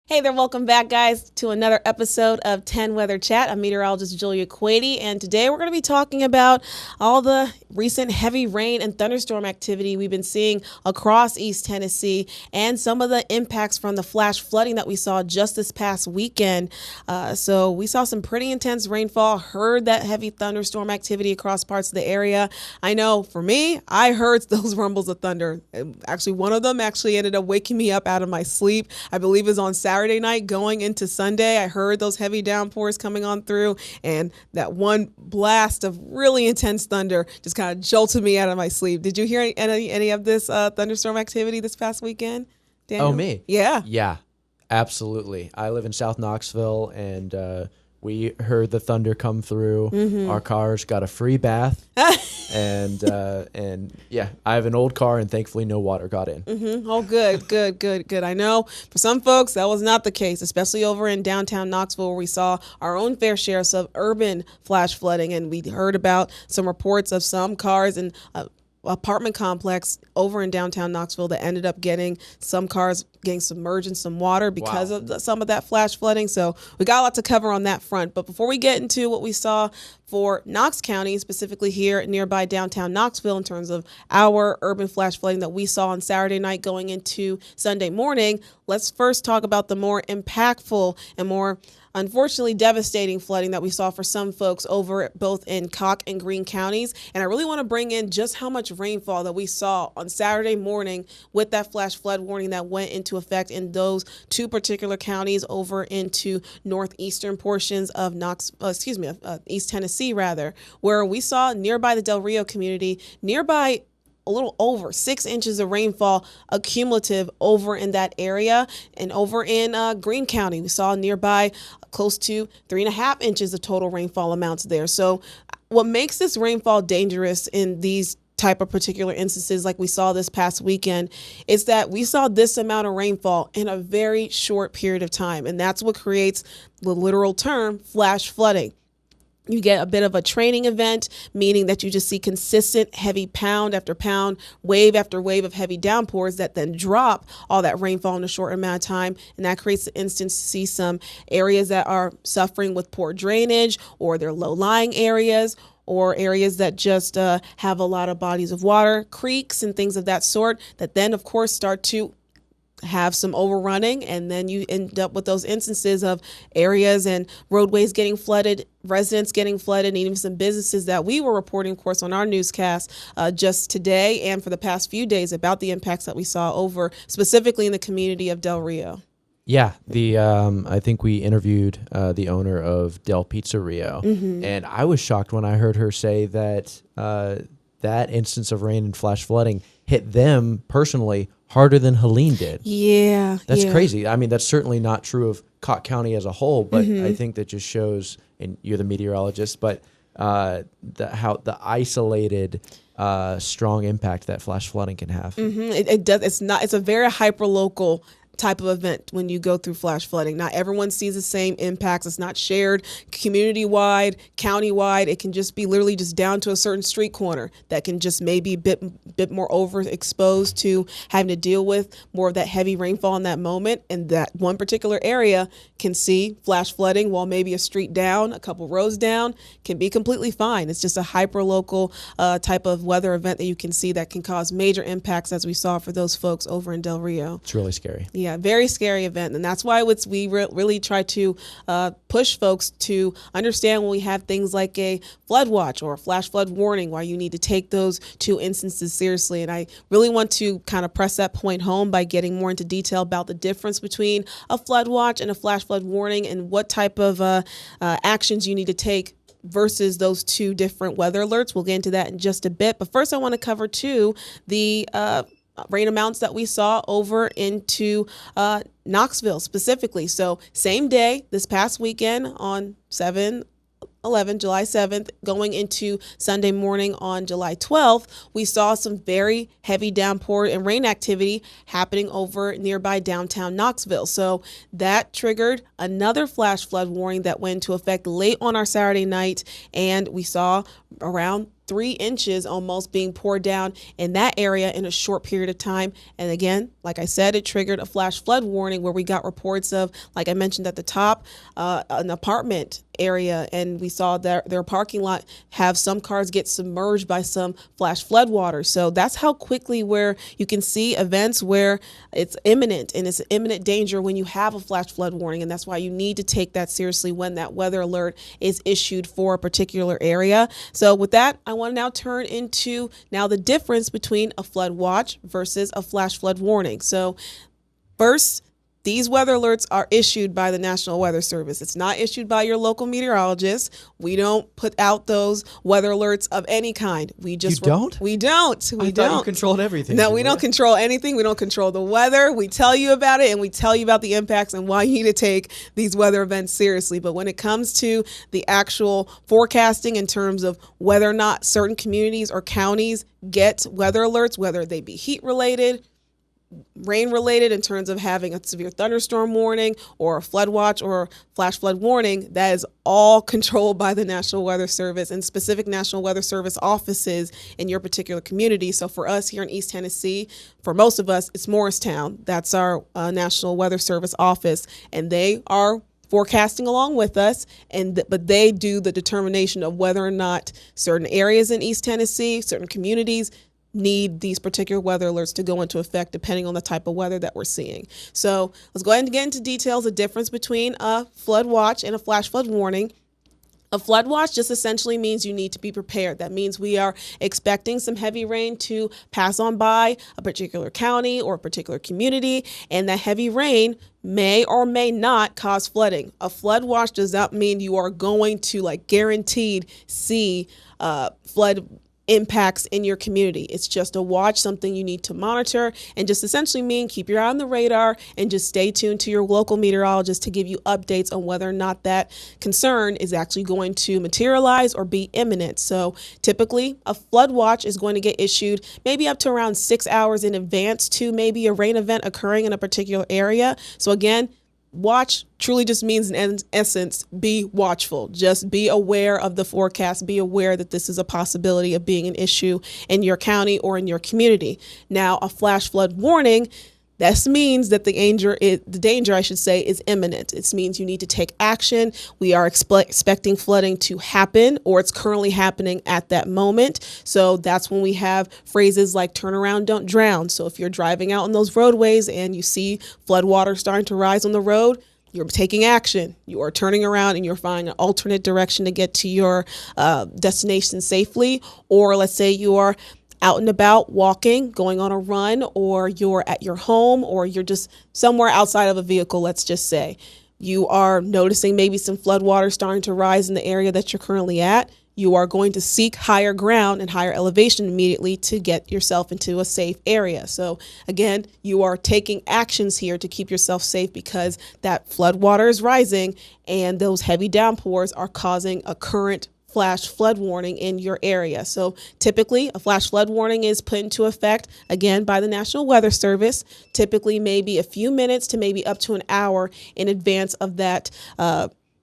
Hey there, welcome back, guys, to another episode of 10 Weather Chat. I'm meteorologist Julia Kwedi, and today we're going to be talking about all the recent heavy rain and thunderstorm activity we've been seeing across East Tennessee and some of the impacts from the flash flooding that we saw just this past weekend. So we saw some pretty intense rainfall, heard that heavy thunderstorm activity across parts of the area. I know for me, I heard those rumbles of thunder. Actually, one of them actually ended up waking me up out of my sleep. I believe it was on Saturday night going into Sunday. I heard those heavy downpours coming on through, and that one blast of really intense thunder just kind of jolted me out of my sleep. Did you hear any of this thunderstorm activity this past weekend, Daniel? Oh, me? Yeah. Yeah, absolutely. I live in South Knoxville, and we heard the thunder come through. Mm-hmm. Our cars got a free bath, and yeah, I have an old car, and thankfully no water got in. Mm-hmm. Oh, good. I know for some folks that was not the case, especially over in downtown Knoxville, where we saw our own fair share of urban flash flooding, and we heard about some reports of some cars and apartment complex over in downtown Knoxville that ended up getting some cars getting submerged in some water because of some of that flash flooding. So we got a lot to cover on that front. But before we get into what we saw for Knox County, specifically here nearby downtown Knoxville, in terms of our urban flash flooding that we saw on Saturday night going into Sunday morning, let's first talk about the more impactful and more unfortunately devastating flooding that we saw for some folks over both in Cocke and Greene counties. And I really want to bring in just how much rainfall that we saw on Saturday morning with that flash flood warning that went into effect in those two particular counties over into northeastern portions of East Tennessee, where we saw nearby the Del Rio community, nearby a little over 6 inches of rainfall accumulative over in that area. And over in Greene County, we saw nearby close to 3.5 inches of total rainfall amounts there. So what makes this rainfall dangerous in these type of particular instances like we saw this past weekend is that we saw this amount of rainfall in a very short period of time. And that's what creates the literal term flash flooding. You get a bit of a training event, meaning that you just see consistent heavy pound after pound, wave after wave of heavy downpours that then drop all that rainfall in a short amount of time. And that creates the instance to see some areas that are suffering with poor drainage, or they're low-lying areas, or areas that just have a lot of bodies of water, creeks and things of that sort, that then, of course, start to have some overrunning, and then you end up with those instances of areas and roadways getting flooded, residents getting flooded, and even some businesses that we were reporting, of course, on our newscast just today and for the past few days about the impacts that we saw over specifically in the community of Del Rio. Yeah, I think we interviewed the owner of Del Pizzeria, and I was shocked when I heard her say that that instance of rain and flash flooding hit them personally harder than Helene did. Yeah. That's crazy. I mean, that's certainly not true of Cocke County as a whole, but I think that just shows, and you're the meteorologist, but how the isolated strong impact that flash flooding can have. It does. It's a very hyper-local type of event when you go through flash flooding. Not everyone sees the same impacts. It's not shared community-wide, county-wide. It can just be literally just down to a certain street corner that can just maybe a bit more overexposed to having to deal with more of that heavy rainfall in that moment. And that one particular area can see flash flooding while maybe a street down, a couple rows down, can be completely fine. It's just a hyper-local type of weather event that you can see that can cause major impacts, as we saw for those folks over in Del Rio. It's really scary. Yeah, very scary event. And that's why we really try to push folks to understand when we have things like a flood watch or a flash flood warning, why you need to take those two instances seriously. And I really want to kind of press that point home by getting more into detail about the difference between a flood watch and a flash flood warning, and what type of actions you need to take versus those two different weather alerts. We'll get into that in just a bit. But first, I want to cover the rain amounts that we saw over into Knoxville specifically. So same day, this past weekend on 7/11, July 7th, going into Sunday morning on July 12th, we saw some very heavy downpour and rain activity happening over nearby downtown Knoxville. So that triggered another flash flood warning that went into effect late on our Saturday night, and we saw around 3 inches almost being poured down in that area in a short period of time. And again, like I said, it triggered a flash flood warning where we got reports of, like I mentioned at the top, an apartment area, and we saw their parking lot have some cars get submerged by some flash flood water. So that's how quickly where you can see events where it's imminent, and it's imminent danger when you have a flash flood warning. And that's why you need to take that seriously when that weather alert is issued for a particular area. So with that, I want to now turn into the difference between a flood watch versus a flash flood warning. So first, these weather alerts are issued by the National Weather Service. It's not issued by your local meteorologist. We don't put out those weather alerts of any kind. We just don't. We don't. I thought you controlled everything. No, we don't control anything. We don't control the weather. We tell you about it, and we tell you about the impacts and why you need to take these weather events seriously. But when it comes to the actual forecasting in terms of whether or not certain communities or counties get weather alerts, whether they be heat related, rain related in terms of having a severe thunderstorm warning or a flood watch or flash flood warning, that is all controlled by the National Weather Service and specific National Weather Service offices in your particular community. So for us here in East Tennessee, for most of us, it's Morristown. That's our National Weather Service office, and they are forecasting along with us, but they do the determination of whether or not certain areas in East Tennessee, certain communities, need these particular weather alerts to go into effect depending on the type of weather that we're seeing. So let's go ahead and get into details, the difference between a flood watch and a flash flood warning. A flood watch just essentially means you need to be prepared. That means we are expecting some heavy rain to pass on by a particular county or a particular community, and that heavy rain may or may not cause flooding. A flood watch does not mean you are going to guaranteed see flood impacts in your community. It's just a watch, something you need to monitor, and just essentially mean keep your eye on the radar and just stay tuned to your local meteorologist to give you updates on whether or not that concern is actually going to materialize or be imminent. So typically a flood watch is going to get issued maybe up to around 6 hours in advance to maybe a rain event occurring in a particular area. So again, watch truly just means, in essence, be watchful. Just be aware of the forecast. Be aware that this is a possibility of being an issue in your county or in your community. Now, a flash flood warning, this means that the danger, is imminent. It means you need to take action. We are expecting flooding to happen, or it's currently happening at that moment. So that's when we have phrases like turn around, don't drown. So if you're driving out on those roadways and you see flood water starting to rise on the road, you're taking action. You are turning around and you're finding an alternate direction to get to your destination safely. Or let's say you are out and about walking, going on a run, or you're at your home, or you're just somewhere outside of a vehicle, let's just say. You are noticing maybe some flood water starting to rise in the area that you're currently at. You are going to seek higher ground and higher elevation immediately to get yourself into a safe area. So again, you are taking actions here to keep yourself safe because that flood water is rising and those heavy downpours are causing a current flash flood warning in your area. So typically a flash flood warning is put into effect again by the National Weather Service, typically maybe a few minutes to maybe up to an hour in advance of that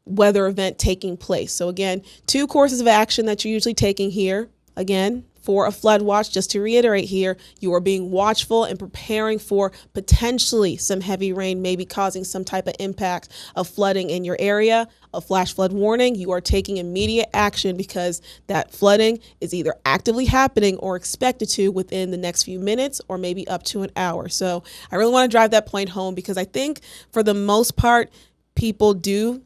weather event taking place. So again, 2 courses of action that you're usually taking here. Again, for a flood watch, just to reiterate here, you are being watchful and preparing for potentially some heavy rain, maybe causing some type of impact of flooding in your area. A flash flood warning, you are taking immediate action because that flooding is either actively happening or expected to within the next few minutes or maybe up to an hour. So I really want to drive that point home because I think for the most part, people do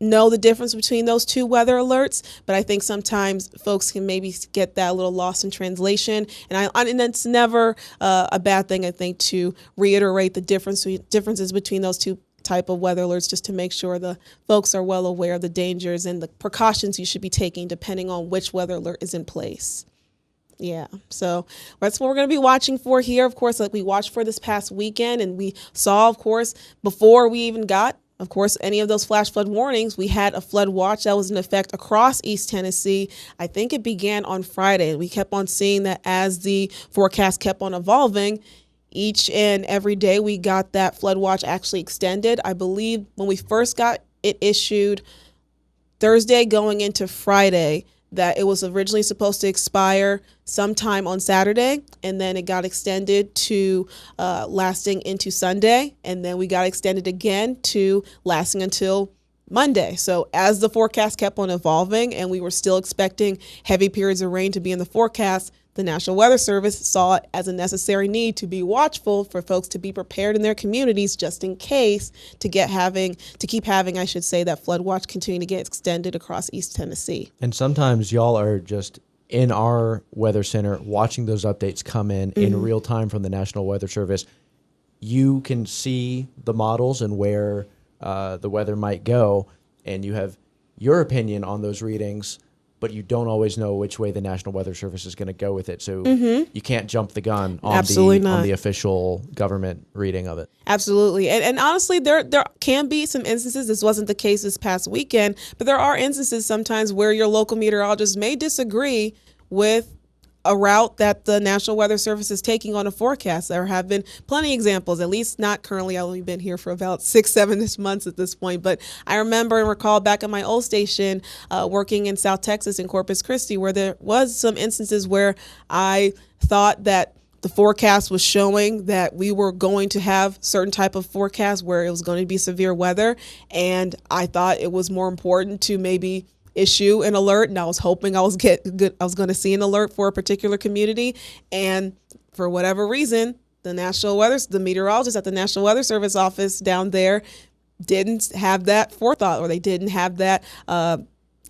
know the difference between those 2 weather alerts, but I think sometimes folks can maybe get that a little lost in translation, and it's never a bad thing, I think, to reiterate the differences between those 2 type of weather alerts just to make sure the folks are well aware of the dangers and the precautions you should be taking depending on which weather alert is in place. Yeah, so that's what we're going to be watching for here. Of course, like we watched for this past weekend, and we saw, of course, before we even got any of those flash flood warnings, we had a flood watch that was in effect across East Tennessee. I think it began on Friday. We kept on seeing that as the forecast kept on evolving. Each and every day we got that flood watch actually extended. I believe when we first got it issued Thursday going into Friday, that it was originally supposed to expire sometime on Saturday, and then it got extended to lasting into Sunday, and then we got extended again to lasting until Monday. So as the forecast kept on evolving and we were still expecting heavy periods of rain to be in the forecast, the National Weather Service saw it as a necessary need to be watchful for folks to be prepared in their communities just in case to keep having, I should say, that flood watch continue to get extended across East Tennessee. And sometimes y'all are just in our weather center watching those updates come in real time from the National Weather Service. You can see the models and where the weather might go, and you have your opinion on those readings, but you don't always know which way the National Weather Service is going to go with it. So you can't jump the gun on the official government reading of it. Absolutely. And honestly, there can be some instances, this wasn't the case this past weekend, but there are instances sometimes where your local meteorologist may disagree with a route that the National Weather Service is taking on a forecast. There have been plenty of examples, at least not currently. I've only been here for about 6-7 months at this point. But I remember and recall back at my old station working in South Texas in Corpus Christi, where there was some instances where I thought that the forecast was showing that we were going to have certain type of forecast where it was going to be severe weather. And I thought it was more important to maybe issue an alert, and I was hoping I was going to see an alert for a particular community, and for whatever reason, the meteorologists at the National Weather Service office down there didn't have that forethought, or they didn't have that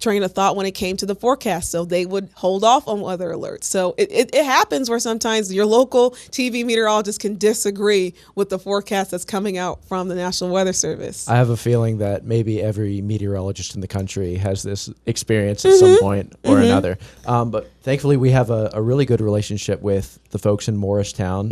train of thought when it came to the forecast, so they would hold off on weather alerts. So it happens where sometimes your local TV meteorologist can disagree with the forecast that's coming out from the National Weather Service. I have a feeling that maybe every meteorologist in the country has this experience at some point or another. But thankfully, we have a really good relationship with the folks in Morristown.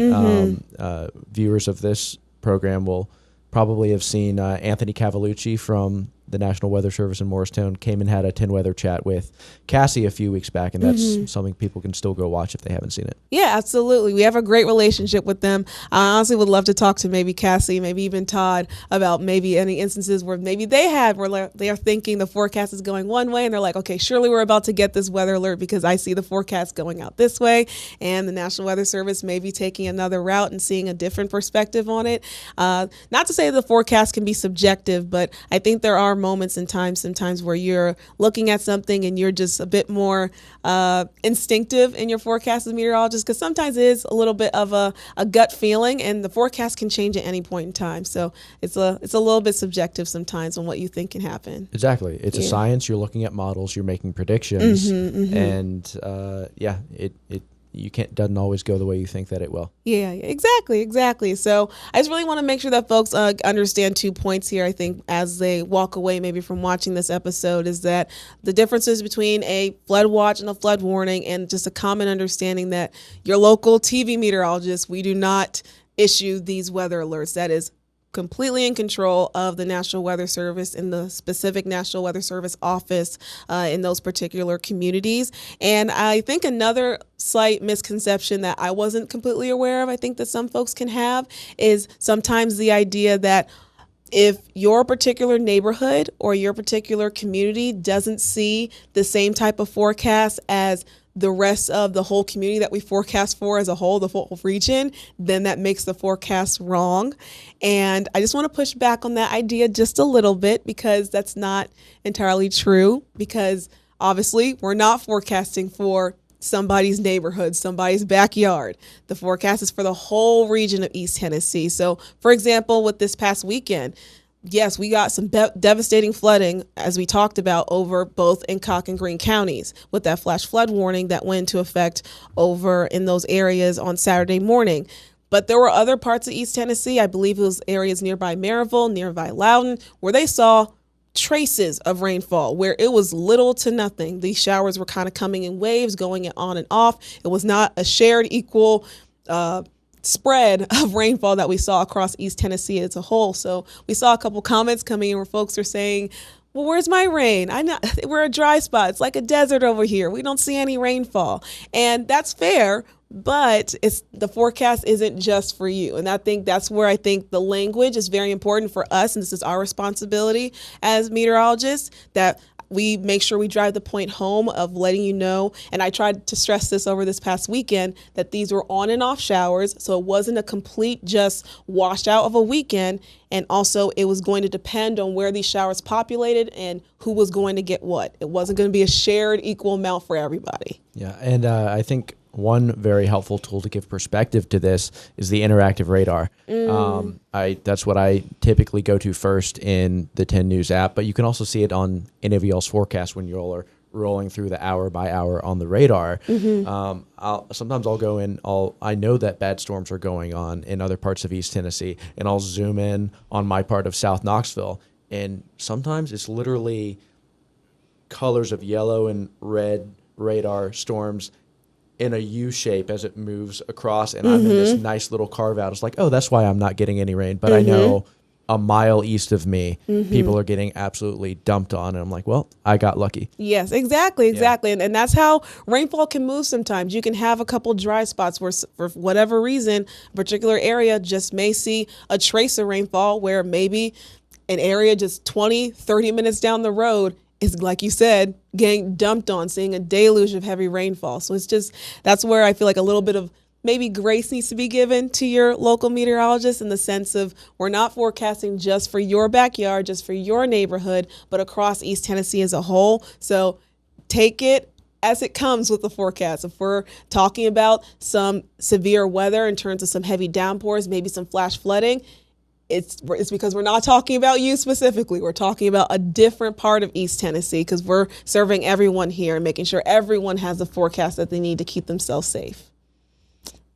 Viewers of this program will probably have seen Anthony Cavalucci from the National Weather Service in Morristown came and had a 10 Weather chat with Cassie a few weeks back, and that's something people can still go watch if they haven't seen it. Yeah, absolutely. We have a great relationship with them. I honestly would love to talk to maybe Cassie, maybe even Todd, about maybe any instances where maybe they are thinking the forecast is going one way, and they're like, okay, surely we're about to get this weather alert because I see the forecast going out this way, and the National Weather Service may be taking another route and seeing a different perspective on it. Not to say the forecast can be subjective, but I think there are moments in time sometimes where you're looking at something and you're just a bit more instinctive in your forecast as a meteorologist, because sometimes it is a little bit of a gut feeling, and the forecast can change at any point in time. So it's a little bit subjective sometimes on what you think can happen. Exactly. It's a science. You're looking at models, you're making predictions, and doesn't always go the way you think that it will. Yeah, exactly. So I just really want to make sure that folks understand 2 points here, I think, as they walk away maybe from watching this episode, is that the differences between a flood watch and a flood warning, and just a common understanding that your local TV meteorologist, we do not issue these weather alerts. That is completely in control of the National Weather Service and the specific National Weather Service office in those particular communities. And I think another slight misconception that I wasn't completely aware of, I think that some folks can have, is sometimes the idea that if your particular neighborhood or your particular community doesn't see the same type of forecast as the rest of the whole community that we forecast for as a whole, the whole region, then that makes the forecast wrong. And I just want to push back on that idea just a little bit, because that's not entirely true, because obviously we're not forecasting for somebody's neighborhood, somebody's backyard. The forecast is for the whole region of East Tennessee. So, for example, with this past weekend, yes, we got some devastating flooding, as we talked about, over both in Cocke and Greene counties, with that flash flood warning that went into effect over in those areas on Saturday morning. But there were other parts of East Tennessee, I believe it was areas nearby Maryville, nearby Loudon, where they saw traces of rainfall, where it was little to nothing. These showers were kind of coming in waves, going on and off. It was not a shared equal spread of rainfall that we saw across East Tennessee as a whole. So we saw a couple comments coming in where folks are saying, well, where's my rain? We're a dry spot. It's like a desert over here. We don't see any rainfall. And that's fair, but the forecast isn't just for you. And I think that's where I think the language is very important for us, and this is our responsibility as meteorologists, that we make sure we drive the point home of letting you know, and I tried to stress this over this past weekend, that these were on and off showers, so it wasn't a complete just washout of a weekend, and also it was going to depend on where these showers populated and who was going to get what. It wasn't going to be a shared equal amount for everybody. Yeah, and I think one very helpful tool to give perspective to this is the interactive radar. That's what I typically go to first in the 10 News app, but you can also see it on any of y'all's forecasts when you all are rolling through the hour by hour on the radar. Sometimes I'll go in, I know that bad storms are going on in other parts of East Tennessee, and I'll zoom in on my part of South Knoxville, and sometimes it's literally colors of yellow and red radar storms in a U shape as it moves across, and I'm in this nice little carve out. It's like, oh, that's why I'm not getting any rain. But I know a mile east of me, people are getting absolutely dumped on, and I'm like, well, I got lucky. Yes, exactly. And that's how rainfall can move sometimes. You can have a couple dry spots where, for whatever reason, a particular area just may see a trace of rainfall, where maybe an area just 20, 30 minutes down the road is, like you said, getting dumped on, seeing a deluge of heavy rainfall. So it's just, that's where I feel like a little bit of maybe grace needs to be given to your local meteorologist, in the sense of, we're not forecasting just for your backyard, just for your neighborhood, but across East Tennessee as a whole. So take it as it comes with the forecast. If we're talking about some severe weather in terms of some heavy downpours, maybe some flash flooding, it's because we're not talking about you specifically. We're talking about a different part of East Tennessee, because we're serving everyone here and making sure everyone has the forecast that they need to keep themselves safe.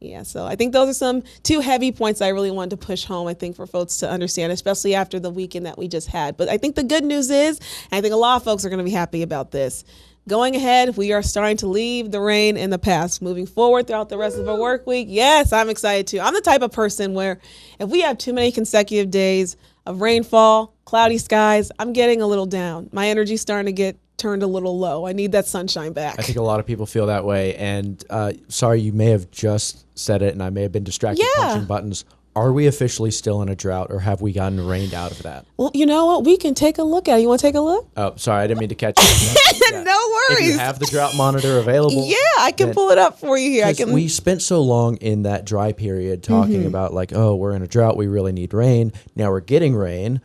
Yeah, so I think those are some two heavy points I really wanted to push home, I think, for folks to understand, especially after the weekend that we just had. But I think the good news is, and I think a lot of folks are going to be happy about this, going ahead, we are starting to leave the rain in the past. Moving forward throughout the rest of our work week, yes, I'm excited too. I'm the type of person where if we have too many consecutive days of rainfall, cloudy skies, I'm getting a little down. My energy's starting to get turned a little low. I need that sunshine back. I think a lot of people feel that way. And sorry, you may have just said it and I may have been distracted punching buttons. Are we officially still in a drought, or have we gotten rained out of that? Well, you know what? We can take a look at it. You want to take a look? Oh, sorry. I didn't mean to catch you. No worries. If you have the drought monitor available. Yeah, I can pull it up for you here. We spent so long in that dry period talking about like, oh, we're in a drought. We really need rain. Now we're getting rain.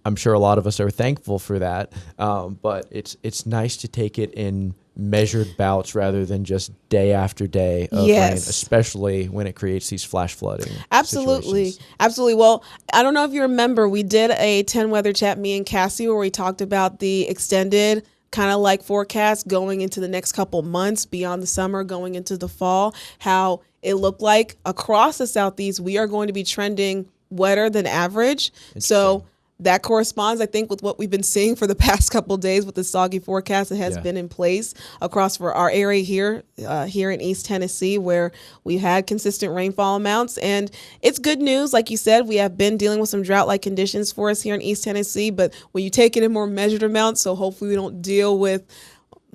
I'm sure a lot of us are thankful for that. But it's nice to take it in measured bouts rather than just day after day of rain, especially when it creates these flash flooding situations. Absolutely. Well, I don't know if you remember, we did a 10 weather chat, me and Cassie, where we talked about the extended kind of like forecast going into the next couple months beyond the summer, going into the fall, how it looked like across the Southeast, we are going to be trending wetter than average. So that corresponds, I think, with what we've been seeing for the past couple of days with the soggy forecast that has been in place across for our area here in East Tennessee, where we had consistent rainfall amounts. And it's good news. Like you said, we have been dealing with some drought-like conditions for us here in East Tennessee, but when you take it in more measured amounts, so hopefully we don't deal with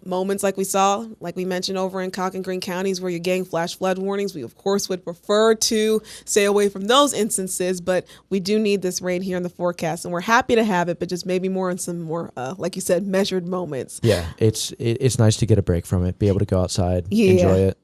moments like we saw, like we mentioned over in Cocke and Greene counties, where you're getting flash flood warnings. We, of course, would prefer to stay away from those instances, but we do need this rain here in the forecast, and we're happy to have it, but just maybe more in some more, like you said, measured moments. Yeah, it's nice to get a break from it, be able to go outside, enjoy it.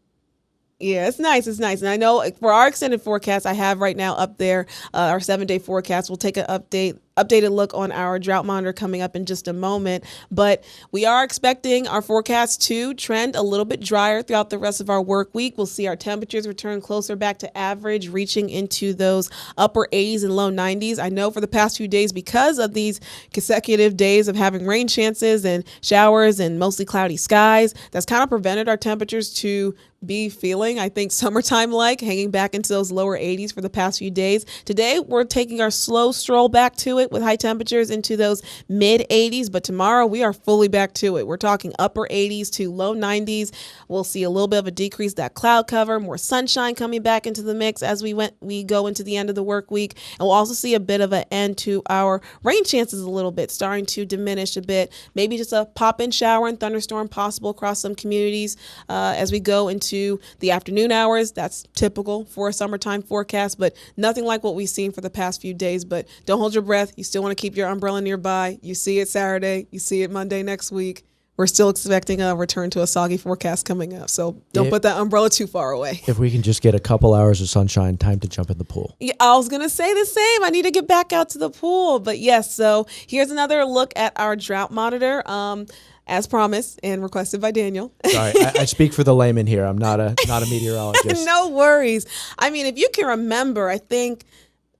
Yeah, it's nice. It's nice. And I know for our extended forecast, I have right now up there our 7-day forecast. We'll take an updated look on our drought monitor coming up in just a moment. But we are expecting our forecast to trend a little bit drier throughout the rest of our work week. We'll see our temperatures return closer back to average, reaching into those upper 80s and low 90s. I know for the past few days, because of these consecutive days of having rain chances and showers and mostly cloudy skies, that's kind of prevented our temperatures to be feeling, I think, summertime like, hanging back into those lower 80s for the past few days. Today, we're taking our slow stroll back to it with high temperatures into those mid 80s, but tomorrow we are fully back to it. We're talking upper 80s to low 90s. We'll see a little bit of a decrease, that cloud cover, more sunshine coming back into the mix as we go into the end of the work week. And we'll also see a bit of an end to our rain chances a little bit, starting to diminish a bit. Maybe just a pop-in shower and thunderstorm possible across some communities as we go into the afternoon hours. That's typical for a summertime forecast, but nothing like what we've seen for the past few days. But don't hold your breath. You still want to keep your umbrella nearby. You see it Saturday. You see it Monday next week. We're still expecting a return to a soggy forecast coming up. So don't put that umbrella too far away. If we can just get a couple hours of sunshine, time to jump in the pool. Yeah, I was going to say the same. I need to get back out to the pool. But yes, so here's another look at our drought monitor. As promised and requested by Daniel. Sorry, I speak for the layman here. I'm not a meteorologist. No worries. I mean, if you can remember, I think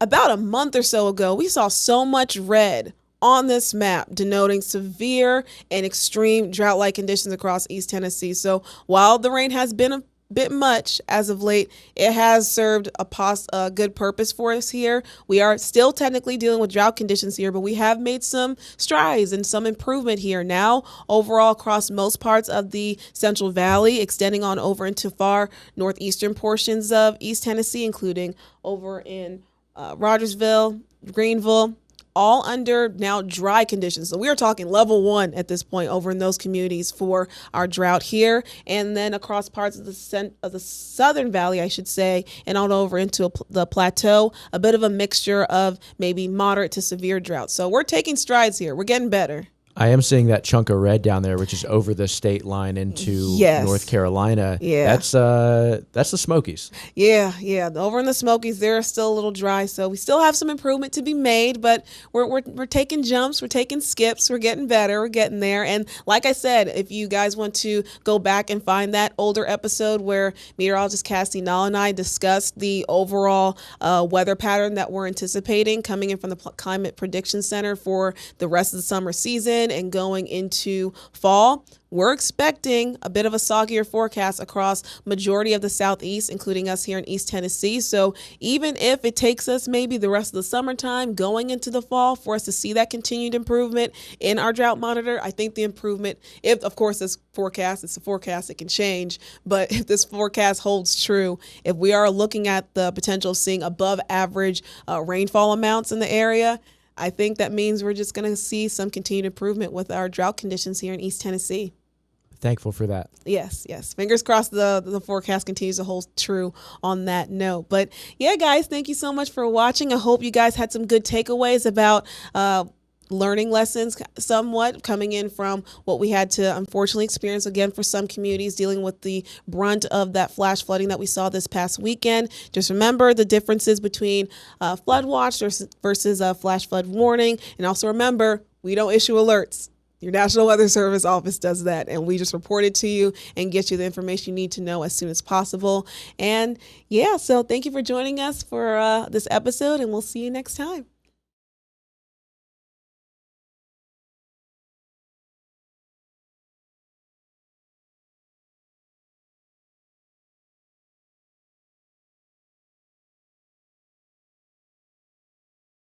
about a month or so ago, we saw so much red on this map denoting severe and extreme drought-like conditions across East Tennessee. So while the rain has been a bit much as of late, it has served a good purpose for us here. We are still technically dealing with drought conditions here, but we have made some strides and some improvement here now overall across most parts of the Central Valley, extending on over into far northeastern portions of East Tennessee, including over in Rogersville, Greenville, all under now dry conditions. So we are talking level 1 at this point over in those communities for our drought here. And then across parts of the Southern Valley, I should say, and on over into the plateau, a bit of a mixture of maybe moderate to severe drought. So we're taking strides here. We're getting better. I am seeing that chunk of red down there, which is over the state line into North Carolina. Yeah. That's the Smokies. Yeah. Over in the Smokies, they're still a little dry, so we still have some improvement to be made, but we're taking jumps, we're taking skips, we're getting better, we're getting there. And like I said, if you guys want to go back and find that older episode where meteorologist Cassie Nall and I discussed the overall weather pattern that we're anticipating coming in from the Climate Prediction Center for the rest of the summer season and going into fall, we're expecting a bit of a soggier forecast across majority of the southeast, including us here in East Tennessee. So even if it takes us maybe the rest of the summertime going into the fall for us to see that continued improvement in our drought monitor, I think the improvement, if of course it's a forecast, it can change. But if this forecast holds true, if we are looking at the potential of seeing above average rainfall amounts in the area, I think that means we're just going to see some continued improvement with our drought conditions here in East Tennessee. Thankful for that. Yes. Fingers crossed the forecast continues to hold true on that note. But yeah, guys, thank you so much for watching. I hope you guys had some good takeaways about learning lessons somewhat coming in from what we had to unfortunately experience again for some communities dealing with the brunt of that flash flooding that we saw this past weekend. Just remember the differences between flood watch versus a flash flood warning. And also remember, we don't issue alerts. Your National Weather Service office does that, and we just report it to you and get you the information you need to know as soon as possible. And yeah, so thank you for joining us for this episode, and we'll see you next time.